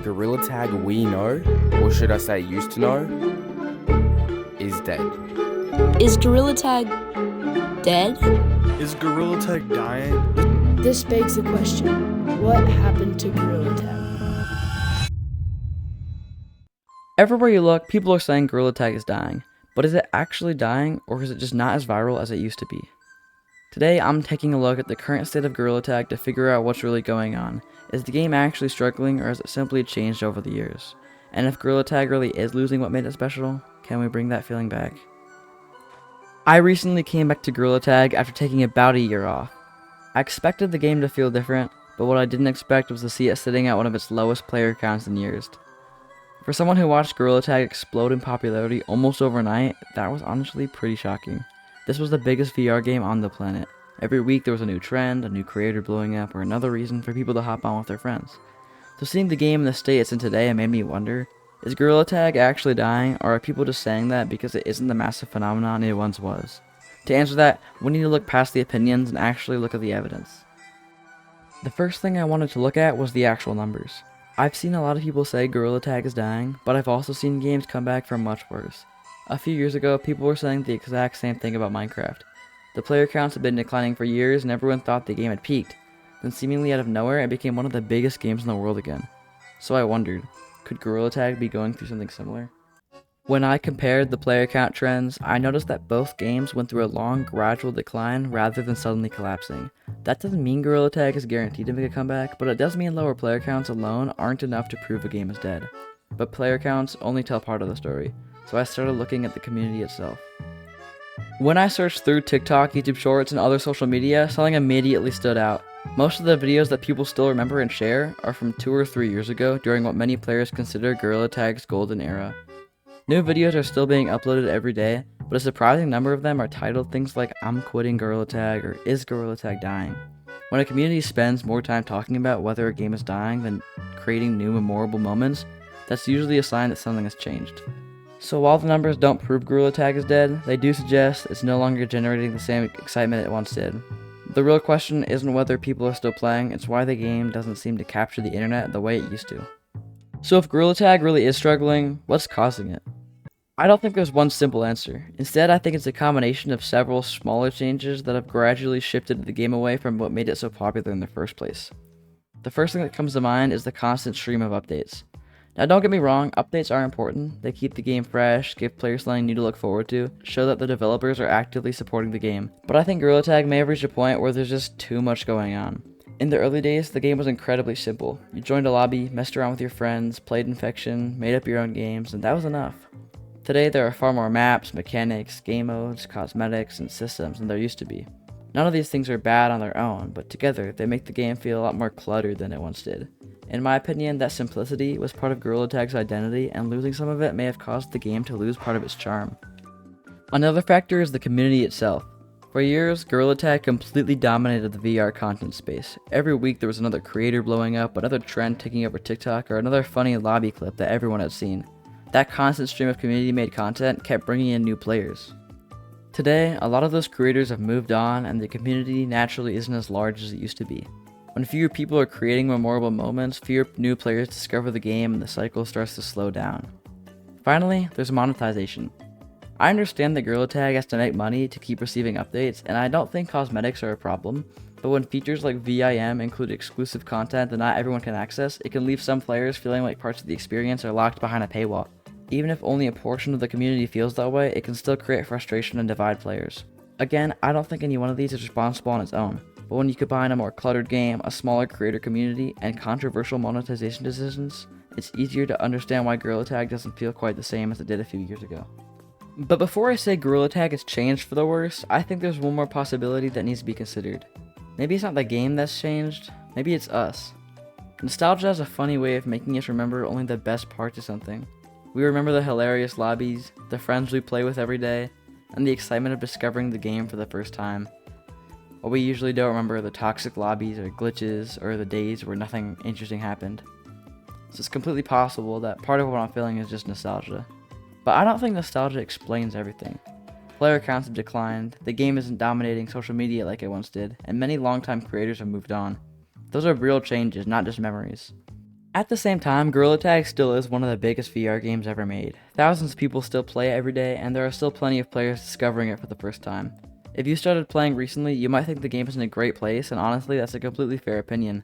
Gorilla Tag we know, or should I say used to know, is dead. Is Gorilla Tag dead? Is Gorilla Tag dying? This begs the question, what happened to Gorilla Tag? Everywhere you look, people are saying Gorilla Tag is dying. But is it actually dying, or is it just not as viral as it used to be? Today, I'm taking a look at the current state of Gorilla Tag to figure out what's really going on. Is the game actually struggling, or has it simply changed over the years? And if Gorilla Tag really is losing what made it special, can we bring that feeling back? I recently came back to Gorilla Tag after taking about a year off. I expected the game to feel different, but what I didn't expect was to see it sitting at one of its lowest player counts in years. For someone who watched Gorilla Tag explode in popularity almost overnight, that was honestly pretty shocking. This was the biggest VR game on the planet. Every week there was a new trend, a new creator blowing up, or another reason for people to hop on with their friends. So seeing the game in the state it's in today, it made me wonder, is Gorilla Tag actually dying, or are people just saying that because it isn't the massive phenomenon it once was? To answer that, we need to look past the opinions and actually look at the evidence. The first thing I wanted to look at was the actual numbers. I've seen a lot of people say Gorilla Tag is dying, but I've also seen games come back from much worse. A few years ago, people were saying the exact same thing about Minecraft. The player counts had been declining for years and everyone thought the game had peaked. Then seemingly out of nowhere, it became one of the biggest games in the world again. So I wondered, could Gorilla Tag be going through something similar? When I compared the player count trends, I noticed that both games went through a long, gradual decline rather than suddenly collapsing. That doesn't mean Gorilla Tag is guaranteed to make a comeback, but it does mean lower player counts alone aren't enough to prove a game is dead. But player counts only tell part of the story, so I started looking at the community itself. When I searched through TikTok, YouTube Shorts, and other social media, something immediately stood out. Most of the videos that people still remember and share are from 2 or 3 years ago during what many players consider Gorilla Tag's golden era. New videos are still being uploaded every day, but a surprising number of them are titled things like "I'm quitting Gorilla Tag" or "Is Gorilla Tag dying?" When a community spends more time talking about whether a game is dying than creating new memorable moments, that's usually a sign that something has changed. So while the numbers don't prove Gorilla Tag is dead, they do suggest it's no longer generating the same excitement it once did. The real question isn't whether people are still playing, it's why the game doesn't seem to capture the internet the way it used to. So if Gorilla Tag really is struggling, what's causing it? I don't think there's one simple answer. Instead, I think it's a combination of several smaller changes that have gradually shifted the game away from what made it so popular in the first place. The first thing that comes to mind is the constant stream of updates. Now don't get me wrong, updates are important. They keep the game fresh, give players something new to look forward to, show that the developers are actively supporting the game. But I think Gorilla Tag may have reached a point where there's just too much going on. In the early days, the game was incredibly simple. You joined a lobby, messed around with your friends, played Infection, made up your own games, and that was enough. Today there are far more maps, mechanics, game modes, cosmetics, and systems than there used to be. None of these things are bad on their own, but together they make the game feel a lot more cluttered than it once did. In my opinion, that simplicity was part of Gorilla Tag's identity, and losing some of it may have caused the game to lose part of its charm. Another factor is the community itself. For years, Gorilla Tag completely dominated the VR content space. Every week there was another creator blowing up, another trend taking over TikTok, or another funny lobby clip that everyone had seen. That constant stream of community-made content kept bringing in new players. Today, a lot of those creators have moved on, and the community naturally isn't as large as it used to be. When fewer people are creating memorable moments, fewer new players discover the game and the cycle starts to slow down. Finally, there's monetization. I understand that Gorilla Tag has to make money to keep receiving updates, and I don't think cosmetics are a problem, but when features like VIM include exclusive content that not everyone can access, it can leave some players feeling like parts of the experience are locked behind a paywall. Even if only a portion of the community feels that way, it can still create frustration and divide players. Again, I don't think any one of these is responsible on its own. But when you combine a more cluttered game, a smaller creator community, and controversial monetization decisions, it's easier to understand why Gorilla Tag doesn't feel quite the same as it did a few years ago. But before I say Gorilla Tag has changed for the worse, I think there's one more possibility that needs to be considered. Maybe it's not the game that's changed, maybe it's us. Nostalgia has a funny way of making us remember only the best parts of something. We remember the hilarious lobbies, the friends we play with every day, and the excitement of discovering the game for the first time. But we usually don't remember the toxic lobbies or glitches or the days where nothing interesting happened. So it's completely possible that part of what I'm feeling is just nostalgia. But I don't think nostalgia explains everything. Player counts have declined, the game isn't dominating social media like it once did, and many longtime creators have moved on. Those are real changes, not just memories. At the same time, Gorilla Tag still is one of the biggest VR games ever made. Thousands of people still play it every day, and there are still plenty of players discovering it for the first time. If you started playing recently, you might think the game is in a great place, and honestly, that's a completely fair opinion.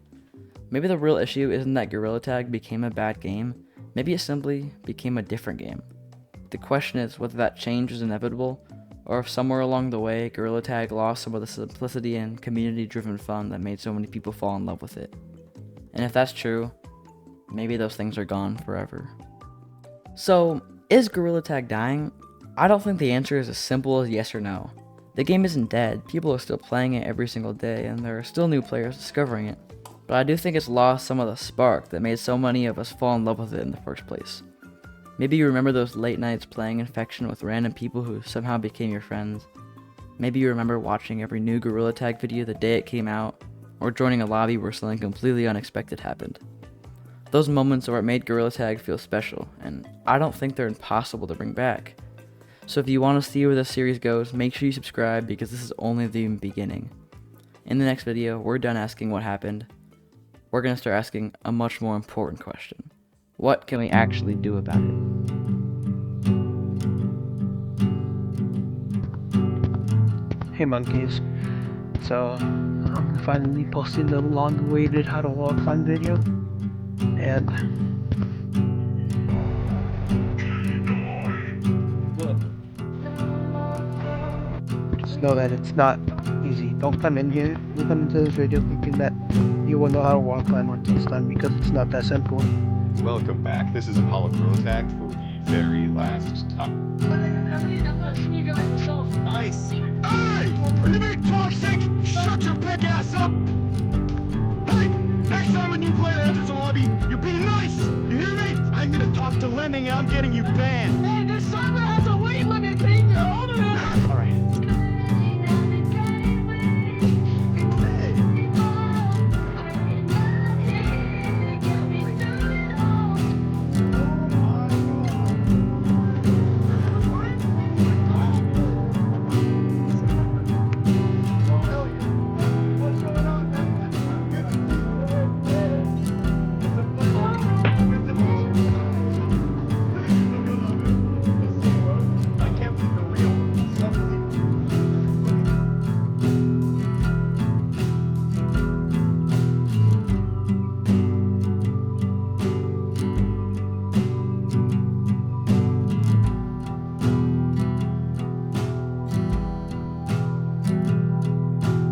Maybe the real issue isn't that Gorilla Tag became a bad game, maybe it simply became a different game. The question is whether that change is inevitable, or if somewhere along the way, Gorilla Tag lost some of the simplicity and community-driven fun that made so many people fall in love with it. And if that's true, maybe those things are gone forever. So, is Gorilla Tag dying? I don't think the answer is as simple as yes or no. The game isn't dead, people are still playing it every single day, and there are still new players discovering it. But I do think it's lost some of the spark that made so many of us fall in love with it in the first place. Maybe you remember those late nights playing Infection with random people who somehow became your friends. Maybe you remember watching every new Gorilla Tag video the day it came out, or joining a lobby where something completely unexpected happened. Those moments are what made Gorilla Tag feel special, and I don't think they're impossible to bring back. So if you want to see where this series goes, make sure you subscribe because this is only the beginning. In the next video, we're done asking what happened. We're going to start asking a much more important question. What can we actually do about it? Hey monkeys, so I'm finally posting the long-awaited how to walk climb video, and just know that it's not easy. Don't come in here, don't come into this video thinking that you will know how to walk climb once it's done, because it's not that simple. Welcome back. This is Apollo Gorilla Tag for the very last time. Nice. Hey! Are you being toxic? Shut your big ass up! Hey! Next time when you play Legends of Lobby, you be nice! You hear me? I'm gonna talk to Lemming and I'm getting you banned!